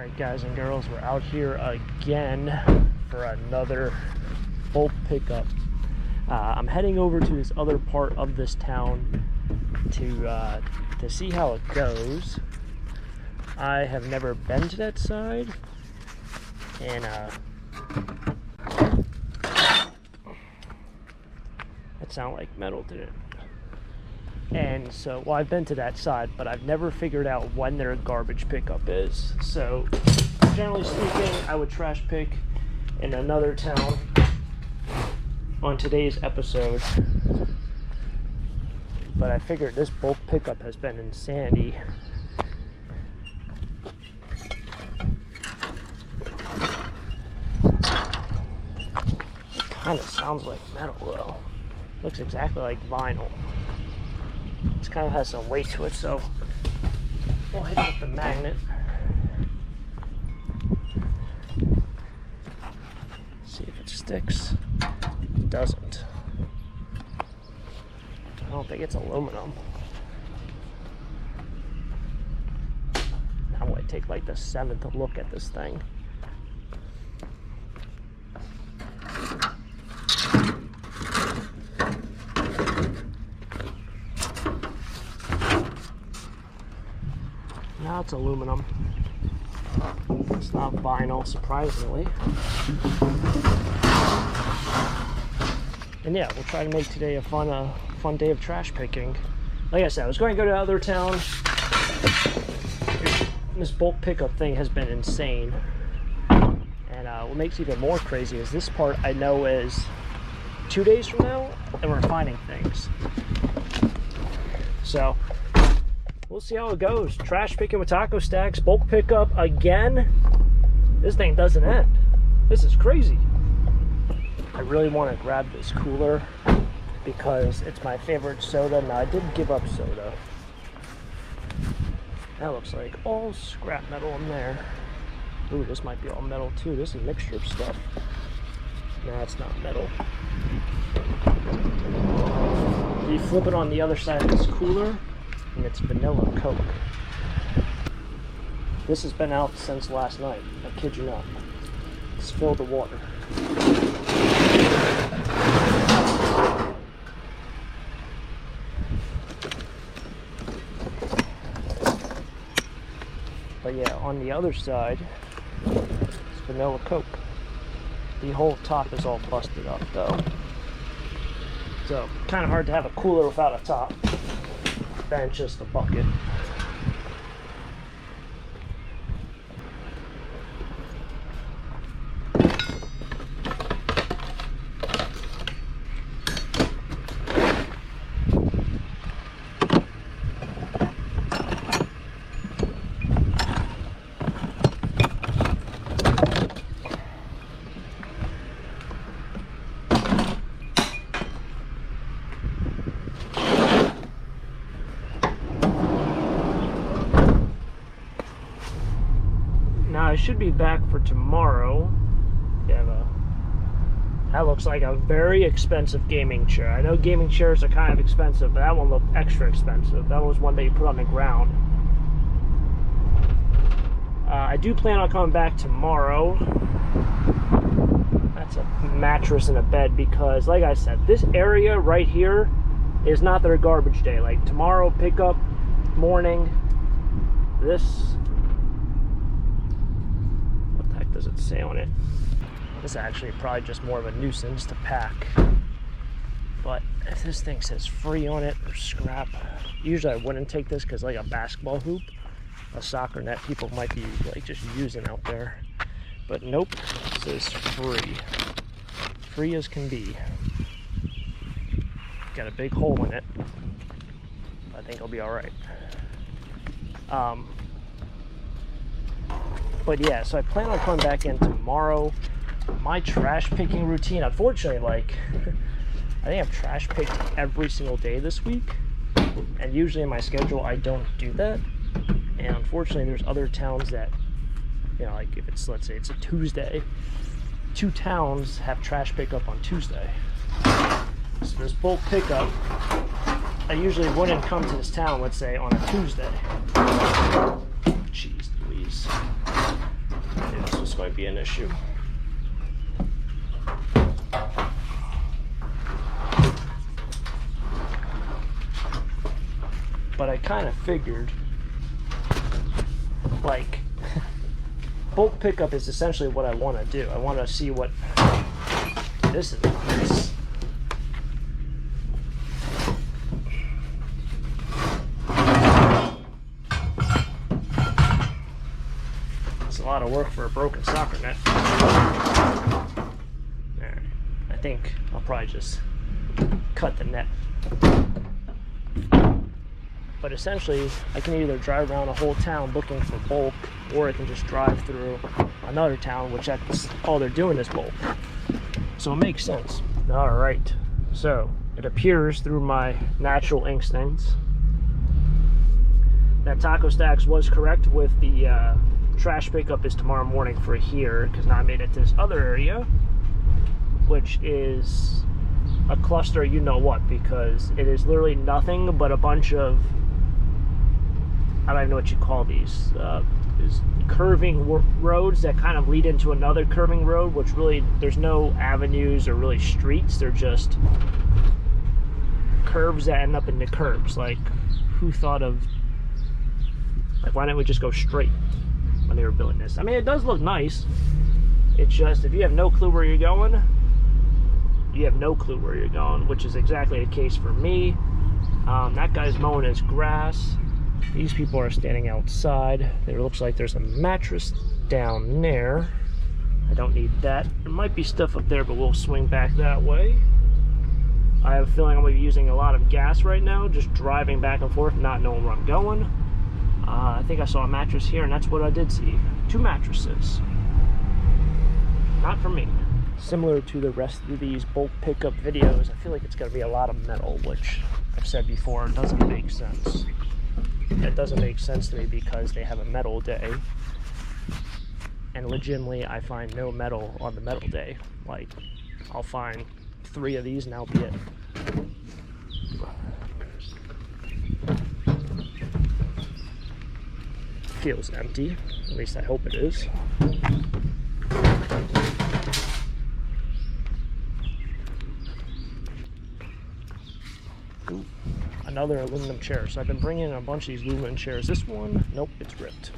Alright guys and girls, we're out here again for another bulk pickup. I'm heading over to this other part of this town to see how it goes. I have never been to that side, and that sounded like metal, didn't it? And so, well, I've been to that side, but I've never figured out when their garbage pickup is. So, generally speaking, I would trash pick in another town on today's episode. But I figured this bulk pickup has been insanity. It kind of sounds like metal, though. Looks exactly like vinyl. This kind of has some weight to it, so we'll hit it with the magnet. See if it sticks. It doesn't. I don't think it's aluminum. I'm going to take like the 7th look at this thing. Now it's aluminum. It's not vinyl, surprisingly. And yeah, we'll try to make today a fun day of trash picking. Like I said, I was going to go to another town. This bulk pickup thing has been insane. And what makes it even more crazy is this part I know is 2 days from now, and we're finding things. So we'll see how it goes. Trash picking with taco stacks, bulk pickup again. This thing doesn't end. This is crazy. I really want to grab this cooler because it's my favorite soda. Now, I did give up soda. That looks like all scrap metal in there. Ooh, this might be all metal too. This is a mixture of stuff. No, it's not metal. You flip it on the other side of this cooler, and it's vanilla Coke. This has been out since last night. I kid you not. Spill the water. But yeah, on the other side, it's vanilla Coke. The whole top is all busted up though. So, kind of hard to have a cooler without a top. Than just a bucket. Now I should be back for tomorrow. That looks like a very expensive gaming chair. I know gaming chairs are kind of expensive, but that one looked extra expensive. That was one that you put on the ground. I do plan on coming back tomorrow. That's a mattress and a bed because, like I said, this area right here is not their garbage day. Like tomorrow, pickup, morning, this... does it say on it? This is actually probably just more of a nuisance to pack. But if this thing says free on it or scrap, usually I wouldn't take this because like a basketball hoop, a soccer net, people might be like just using out there. But nope, it says free. Free as can be. Got a big hole in it. I think it'll be alright. But yeah, so I plan on coming back in tomorrow. My trash picking routine, unfortunately, like, I think I've trash picked every single day this week. And usually in my schedule, I don't do that. And unfortunately, there's other towns that, you know, like if it's, let's say it's a Tuesday, 2 towns have trash pickup on Tuesday. So there's bulk pickup. I usually wouldn't come to this town, let's say, on a Tuesday. Jeez Louise. so this might be an issue. But I kind of figured, like, bulk pickup is essentially what I want to do. I want to see what this is. Nice. It's a lot of work for a broken soccer net. There. I think I'll probably just cut the net. But essentially, I can either drive around a whole town looking for bulk, or I can just drive through another town, which that's all they're doing is bulk. So it makes sense. All right, so it appears through my natural instincts that Taco Stacks was correct with the trash pickup is tomorrow morning for here, because now I made it to this other area, which is a cluster, you know what, because it is literally nothing but a bunch of, I don't even know what you call these, curving roads that kind of lead into another curving road, which really, there's no avenues or really streets, they're just curves that end up into curbs. Like, who thought of, like, why didn't we just go straight when they were building this? I mean, it does look nice, it's just, if you have no clue where you're going, you have no clue where you're going, which is exactly the case for me. That guy's mowing his grass. These people are standing outside. There looks like there's a mattress down there. I don't need that. There might be stuff up there, but we'll swing back that way. I have a feeling I'm going to be using a lot of gas right now, just driving back and forth, not knowing where I'm going. I think I saw a mattress here, and that's what I did see. 2 mattresses. Not for me. Similar to the rest of these bulk pickup videos, I feel like it's going to be a lot of metal, which I've said before, doesn't make sense. It doesn't make sense to me because they have a metal day, and legitimately I find no metal on the metal day. Like, I'll find 3 of these and that'll be it. Feels empty, at least I hope it is. Ooh, another aluminum chair. So I've been bringing in a bunch of these aluminum chairs. This one, nope, it's ripped.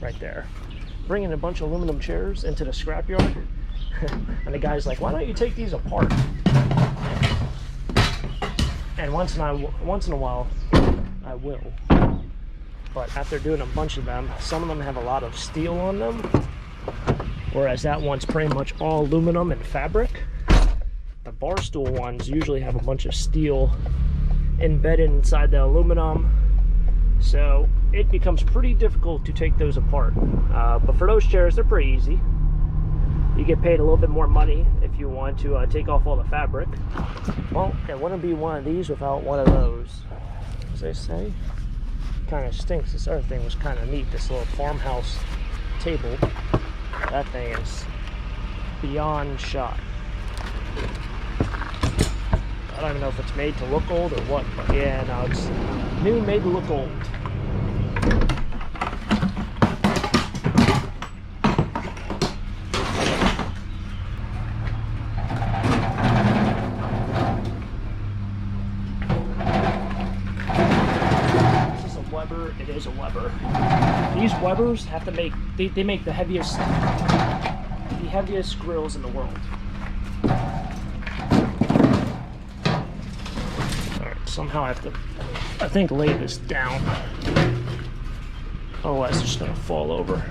Right there. Bringing a bunch of aluminum chairs into the scrapyard. And the guy's like, why don't you take these apart? And once in a while, I will. But after doing a bunch of them, some of them have a lot of steel on them. Whereas that one's pretty much all aluminum and fabric. The bar stool ones usually have a bunch of steel embedded inside the aluminum, so it becomes pretty difficult to take those apart. But for those chairs, they're pretty easy. You get paid a little bit more money if you want to take off all the fabric. Well, it wouldn't be one of these without one of those. As they say, kind of stinks. This other thing was kind of neat, this little farmhouse table. That thing is beyond shot. I don't even know if it's made to look old or what, but yeah, no, it's new, made to look old. Is this a Weber? It is a Weber. These Webers have to make, they make the heaviest grills in the world. Somehow I have to, I think, lay this down. Otherwise it's just gonna fall over.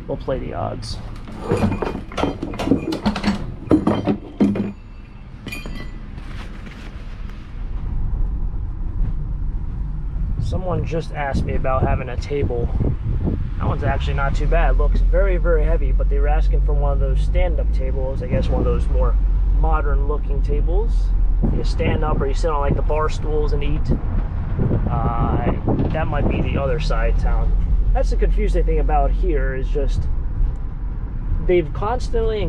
We'll play the odds. Someone just asked me about having a table. That one's actually not too bad. It looks very, very heavy, but they were asking for one of those stand-up tables. I guess one of those more modern looking tables. You stand up or you sit on like the bar stools and eat. That might be the other side of town. That's the confusing thing about here, is just they've constantly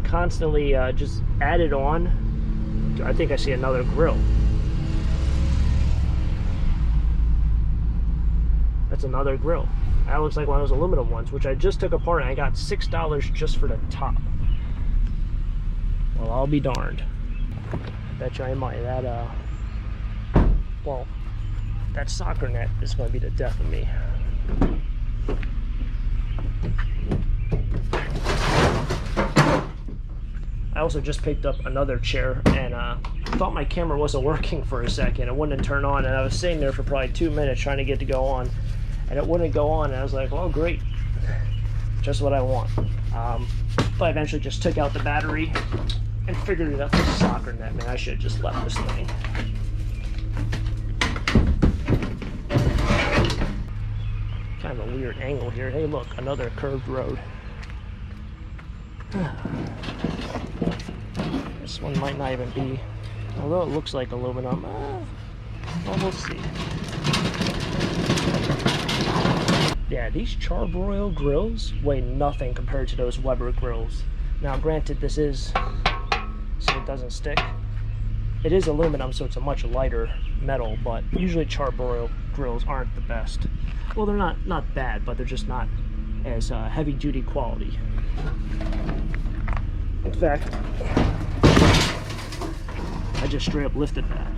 just added on. I think I see another grill. That's another grill. That looks like one of those aluminum ones, which I just took apart and I got $6 just for the top. Well, I'll be darned. Bet you I might. Well, that soccer net is going to be the death of me. I also just picked up another chair and thought my camera wasn't working for a second. It wouldn't turn on, and I was sitting there for probably 2 minutes trying to get it to go on, and it wouldn't go on, and I was like, well, great. Just what I want. But I eventually just took out the battery and figured it out for the soccer net. Man, I should have just left this thing. Kind of a weird angle here. Hey, look, another curved road. This one might not even be, although it looks like aluminum. Well, we'll see. Yeah, these Charbroil grills weigh nothing compared to those Weber grills. Now, granted, this is, so it doesn't stick. It is aluminum, so it's a much lighter metal, but usually Charbroil grills aren't the best. Well, they're not bad, but they're just not as heavy-duty quality. In fact, I just straight up lifted that.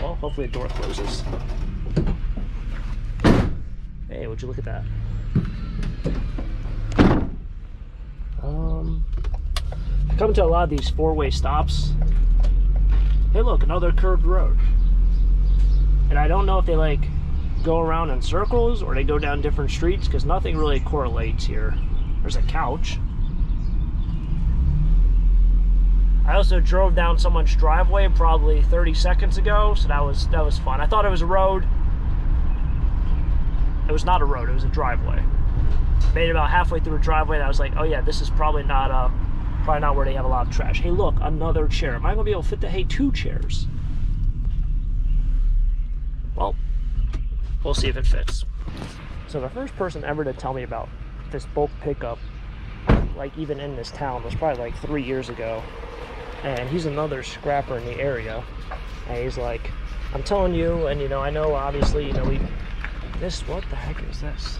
Well, hopefully the door closes. Hey, would you look at that? Come to a lot of these four-way stops. Hey, look, another curved road. And I don't know if they like go around in circles or they go down different streets, because nothing really correlates here. There's a couch. I also drove down someone's driveway probably 30 seconds ago, so that was fun. I thought it was a road. It was not a road, it was a driveway. Made it about halfway through a driveway and I was like, oh yeah, this is probably not where they have a lot of trash. Hey, look, another chair. Am I gonna be able to fit the, hey, 2 chairs? Well, we'll see if it fits. So the first person ever to tell me about this bulk pickup, like even in this town, was probably like 3 years ago. And he's another scrapper in the area. And he's like, I'm telling you, and you know, I know obviously, you know, what the heck is this?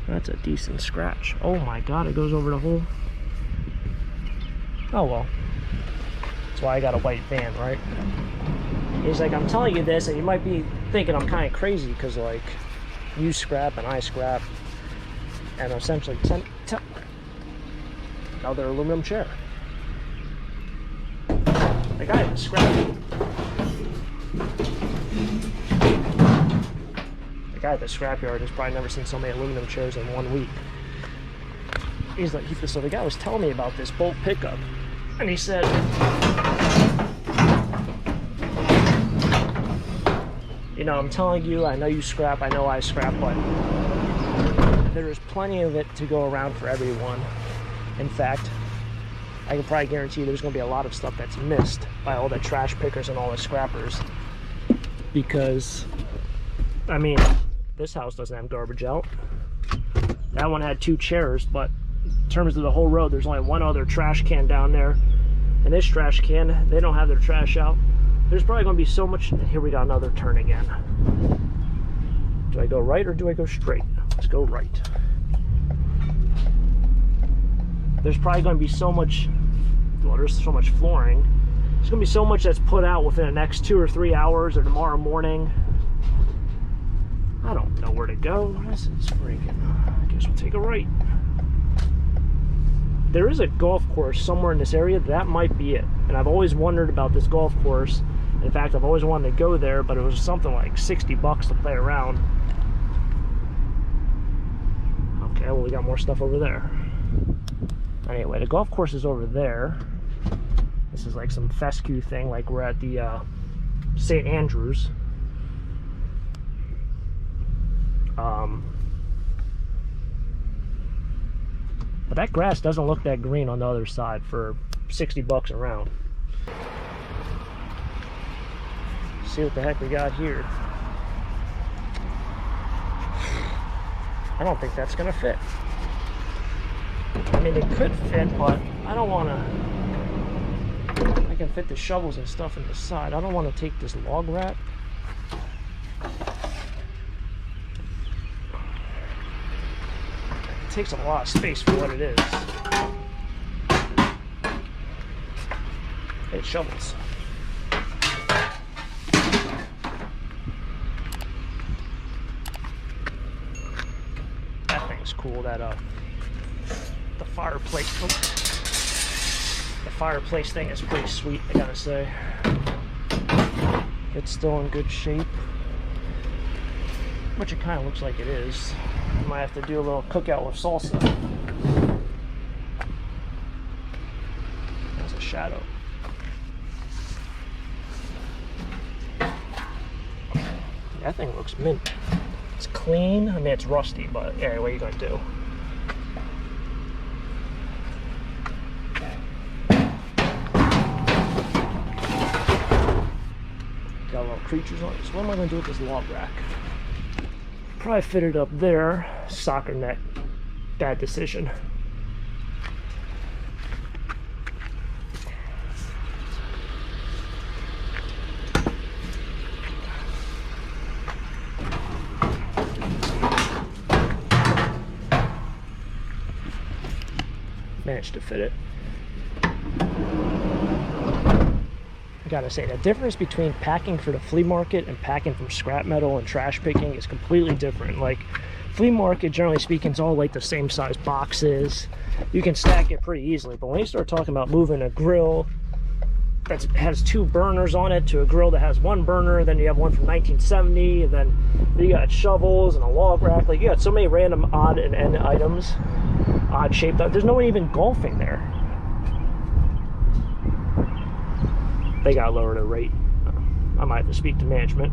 That's a decent scratch. Oh my god, it goes over the whole. Oh well. That's why I got a white van, right? He's like, I'm telling you this, and you might be thinking I'm kind of crazy because, like, you scrap and I scrap, and essentially another aluminum chair. The guy was scrapping. The guy at the scrapyard has probably never seen so many aluminum chairs in 1 week. He's like, so the guy was telling me about this bulk pickup, and he said, you know, I'm telling you, I know you scrap, I know I scrap, but there is plenty of it to go around for everyone. In fact, I can probably guarantee there's going to be a lot of stuff that's missed by all the trash pickers and all the scrappers. Because, I mean, this house doesn't have garbage out. That one had 2 chairs, but in terms of the whole road, there's only 1 other trash can down there. And this trash can, they don't have their trash out. There's probably going to be so much. Here we got another turn again. Do I go right or do I go straight? Let's go right. There's probably going to be so much, well, there's so much flooring. There's going to be so much that's put out within the next 2 or 3 hours or tomorrow morning. I don't know where to go. This is freaking, I guess we'll take a right. There is a golf course somewhere in this area. That might be it. And I've always wondered about this golf course. In fact, I've always wanted to go there, but it was something like $60 to play around. Okay, well, we got more stuff over there. Anyway, the golf course is over there. This is like some fescue thing, like we're at the St. Andrews. But that grass doesn't look that green on the other side for $60 a round. See what the heck we got here. I don't think that's gonna fit. I mean, it could fit, but I don't want to. I can fit the shovels and stuff in the side. I don't want to take this log wrap. It takes a lot of space for what it is. It's shovels. That thing's cool. That the fireplace. Oh. The fireplace thing is pretty sweet, I gotta say. It's still in good shape, which it kind of looks like it is. I might have to do a little cookout with salsa. That's a shadow. That thing looks mint. It's clean. I mean, it's rusty, but yeah, what are you gonna do? Got little creatures on it. So what am I gonna do with this log rack? Probably fit it up there. Soccer net. Bad decision. Managed to fit it. I gotta say, the difference between packing for the flea market and packing from scrap metal and trash picking is completely different. Like, flea market, generally speaking, is all like the same size boxes. You can stack it pretty easily, but when you start talking about moving a grill that has 2 burners on it to a grill that has 1 burner, then you have one from 1970, and then you got shovels and a log rack. Like, you got so many random odd and end items, odd shaped. There's no one even golfing there. They gotta lower the rate. I might have to speak to management.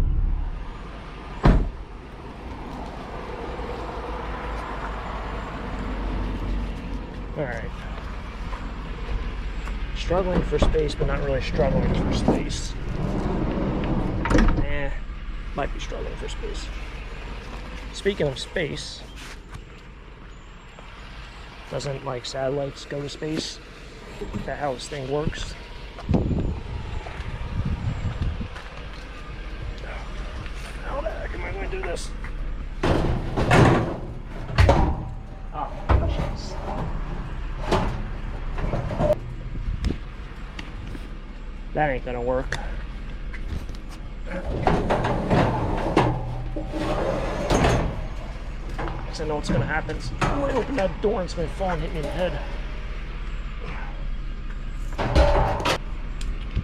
Alright. Struggling for space, but not really struggling for space. Might be struggling for space. Speaking of space, doesn't like satellites go to space? Is that how this thing works? How the heck am I going to do this? Oh, jeez. That ain't gonna work. I know what's gonna happen. I'm gonna open that door and it's gonna fall and hit me in the head.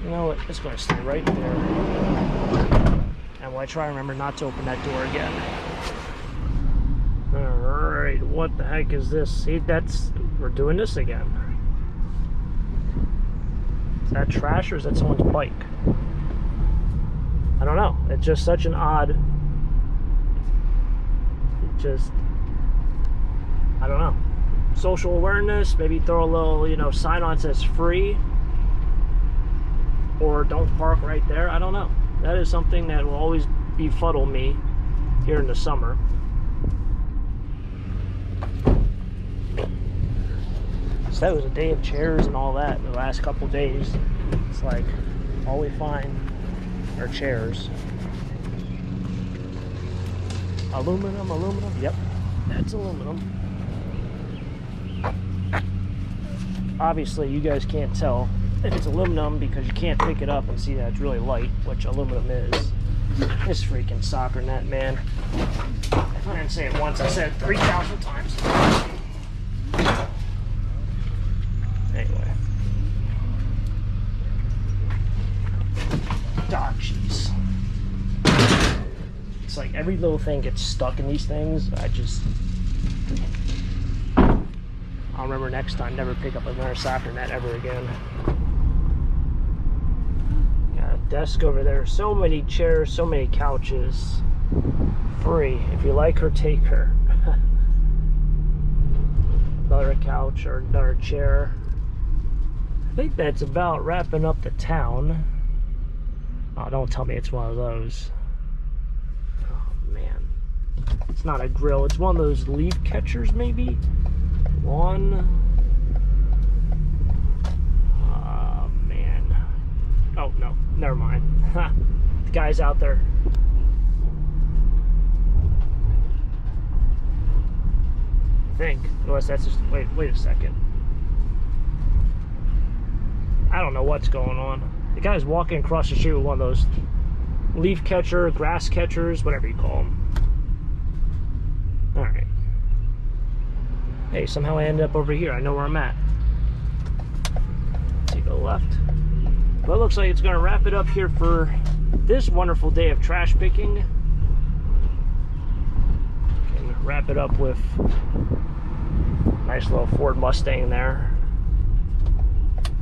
You know what? It's gonna stay right there. And when I try to remember not to open that door again. Alright, what the heck is this? See, we're doing this again. Is that trash or is that someone's bike? I don't know. It's just such an odd. I don't know. Social awareness, maybe throw a little, sign on that says free. Or don't park right there. I don't know. That is something that will always befuddle me here in the summer. So that was a day of chairs and all that. The last couple days, it's like all we find are chairs. Aluminum. Yep, that's aluminum. Obviously, you guys can't tell if it's aluminum because you can't pick it up and see that it's really light, which aluminum is. This freaking soccer net, man. If I didn't say it once, I said it 3,000 times. Anyway. Dog cheese. It's like every little thing gets stuck in these things. I'll remember next time, never pick up another soccer net ever again. Got a desk over there. So many chairs, so many couches. Free. If you like her, take her. Another couch or another chair. I think that's about wrapping up the town. Oh, don't tell me it's one of those. Oh, man. It's not a grill. It's one of those leaf catchers, maybe? 1, guys out there. I think, unless that's just, wait a second. I don't know what's going on. The guy's walking across the street with one of those leaf catcher, grass catchers, whatever you call them. All right. Hey, somehow I ended up over here. I know where I'm at. Take a left. Well, it looks like it's going to wrap it up here for this wonderful day of trash picking. Can wrap it up with a nice little Ford Mustang there.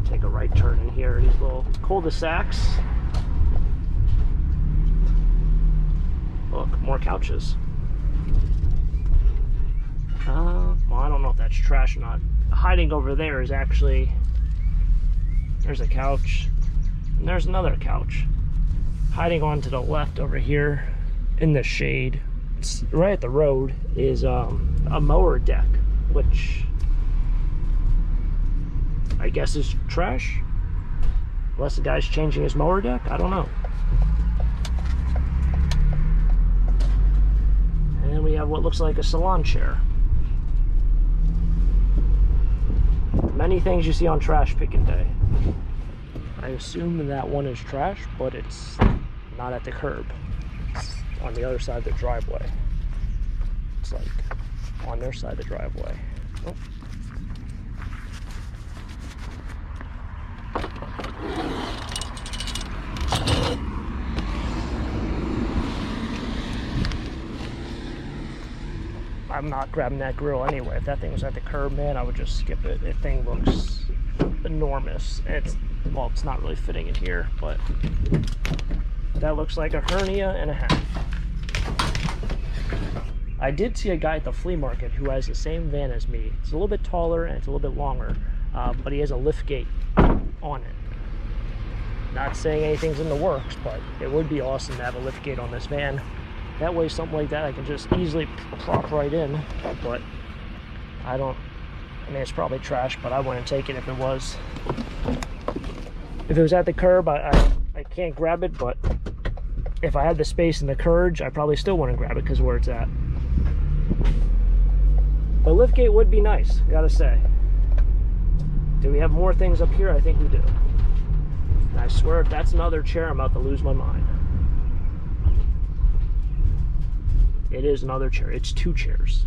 Take a right turn in here. These little cul-de-sacs. Look, more couches. Well, I don't know if that's trash or not. Hiding over there is actually, there's a couch, and there's another couch. Hiding on to the left over here in the shade, it's right at the road, is a mower deck, which I guess is trash. Unless the guy's changing his mower deck, I don't know. And we have what looks like a salon chair. Many things you see on trash picking day. I assume that one is trash, but it's not at the curb. It's on the other side of the driveway. It's like on their side of the driveway. Oh. I'm not grabbing that grill anyway. If that thing was at the curb, man, I would just skip it. That thing looks enormous. It's, well, it's not really fitting in here, but that looks like a hernia and a half. I did see a guy at the flea market who has the same van as me. It's a little bit taller and it's a little bit longer, but he has a lift gate on it. Not saying anything's in the works, but it would be awesome to have a lift gate on this van. That way, something like that I can just easily prop right in. But I don't, I mean, it's probably trash, but I wouldn't take it if it was. If it was at the curb, I can't grab it, but if I had the space in the curb, I probably still wouldn't grab it because of where it's at. But liftgate would be nice, gotta say. Do we have more things up here? I think we do. And I swear, if that's another chair, I'm about to lose my mind. It is another chair. It's two chairs.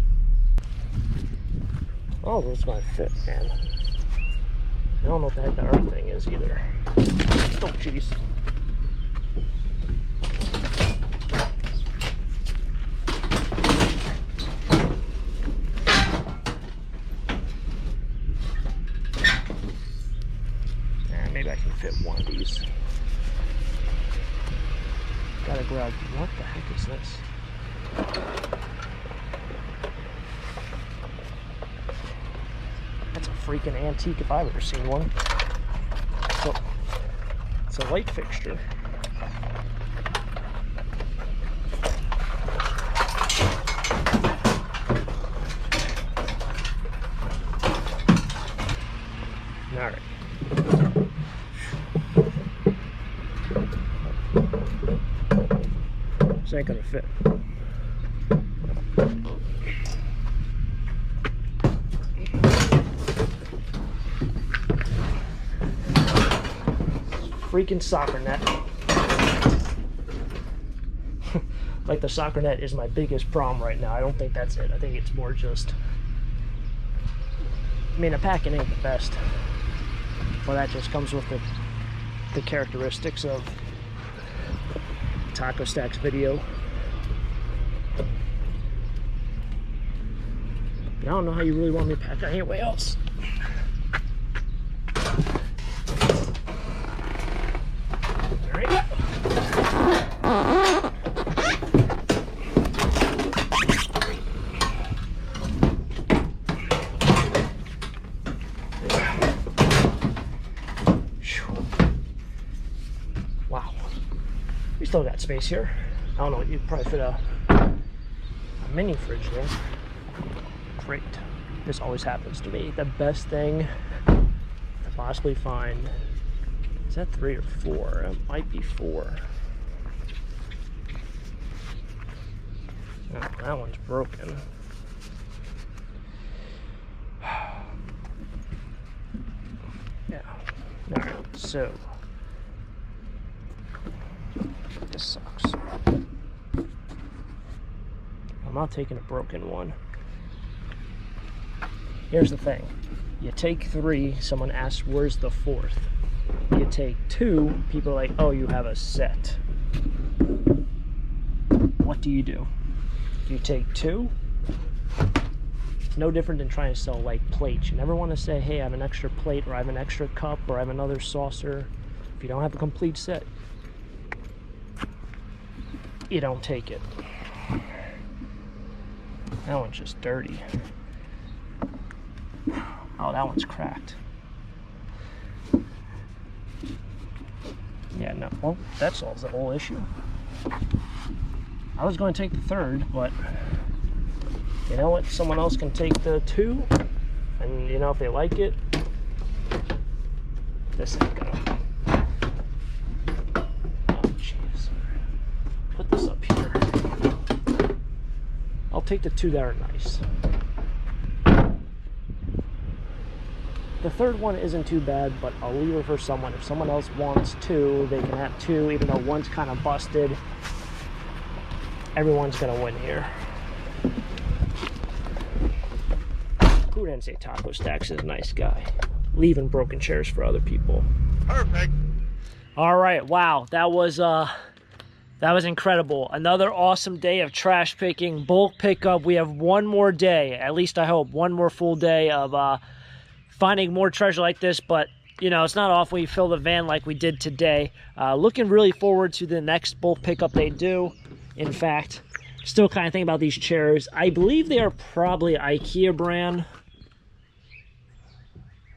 Oh, this might fit, man. I don't know what the heck the earth thing is either. Oh, jeez. Maybe I can fit one of these. Gotta grab, what the heck is this? That's a freaking antique if I've ever seen one. So, it's a light fixture. Alright. This ain't gonna fit. Freaking soccer net. Like, the soccer net is my biggest problem right now. I don't think that's it. I think it's more just, I mean, the packing ain't the best, but that just comes with the characteristics of Taco Stacks video. I don't know how you really want me to pack anywhere else. Alright. Wow. We still got space here. I don't know, you could probably fit a mini fridge there. Great. This always happens to me. The best thing to possibly find, is that 3 or 4? It might be 4. Oh, that one's broken. Yeah. Alright, so this sucks. I'm not taking a broken one. Here's the thing. You take 3, someone asks where's the 4th. You take 2, people are like, oh, you have a set. What do? You take 2? It's no different than trying to sell like plates. You never want to say, hey, I have an extra plate, or I have an extra cup, or I have another saucer. If you don't have a complete set, you don't take it. That one's just dirty. Oh, that one's cracked. Yeah, no. Well, that solves the whole issue. I was going to take the 3rd, but you know what? Someone else can take the 2, and you know, if they like it, this ain't gonna. Oh, jeez. Put this up here. I'll take the 2 that are nice. The 3rd one isn't too bad, but I'll leave it for someone. If someone else wants 2, they can have 2, even though one's kind of busted. Everyone's gonna win here. Who didn't say Taco Stacks is a nice guy? Leaving broken chairs for other people. Perfect. All right, wow, that was incredible. Another awesome day of trash picking, bulk pickup. We have one more day, at least I hope, one more full day of finding more treasure like this, but you know, it's not often we fill the van like we did today. Looking really forward to the next bulk pickup they do. In fact, still kind of thinking about these chairs. I believe they are probably IKEA brand.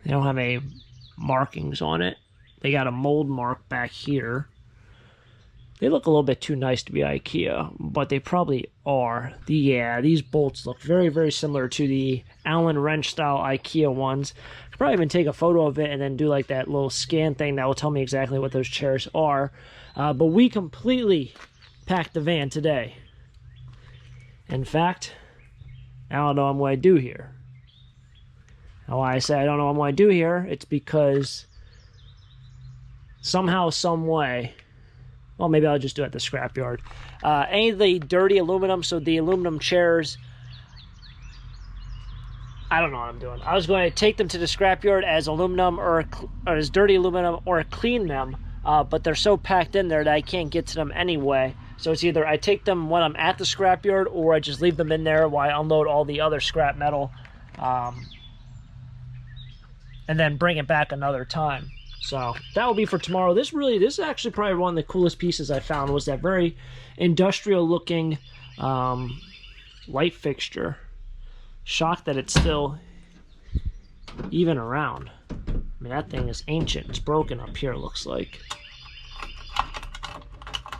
They don't have any markings on it. They got a mold mark back here. They look a little bit too nice to be IKEA, but they probably are. Yeah, these bolts look very, very similar to the Allen wrench style IKEA ones. I could probably even take a photo of it and then do like that little scan thing that will tell me exactly what those chairs are. But we completely packed the van today. In fact, I don't know what I do here. And why I say I don't know what I do here, it's because somehow, some way, well, maybe I'll just do it at the scrapyard. Any of the dirty aluminum, so the aluminum chairs, I don't know what I'm doing. I was going to take them to the scrapyard as aluminum or as dirty aluminum or clean them, but they're so packed in there that I can't get to them anyway. So it's either I take them when I'm at the scrapyard or I just leave them in there while I unload all the other scrap metal and then bring it back another time. So that will be for tomorrow. This is actually probably one of the coolest pieces I found, was that very industrial looking light fixture. Shocked that it's still even around. I mean, that thing is ancient. It's broken up here, it looks like.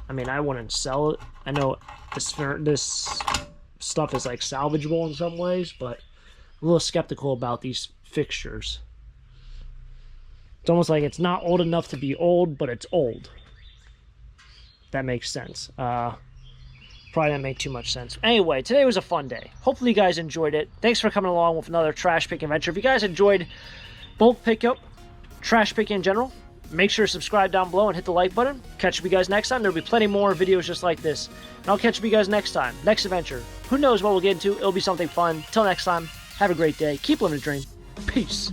I mean, I wouldn't sell it. I know this stuff is like salvageable in some ways, but I'm a little skeptical about these fixtures. It's almost like it's not old enough to be old, but it's old. That makes sense. Probably didn't make too much sense. Anyway, today was a fun day. Hopefully you guys enjoyed it. Thanks for coming along with another trash picking adventure. If you guys enjoyed bulk pickup, trash picking in general, make sure to subscribe down below and hit the like button. Catch you guys next time. There'll be plenty more videos just like this. And I'll catch you guys next time. Next adventure. Who knows what we'll get into. It'll be something fun. Till next time, have a great day. Keep living the dream. Peace.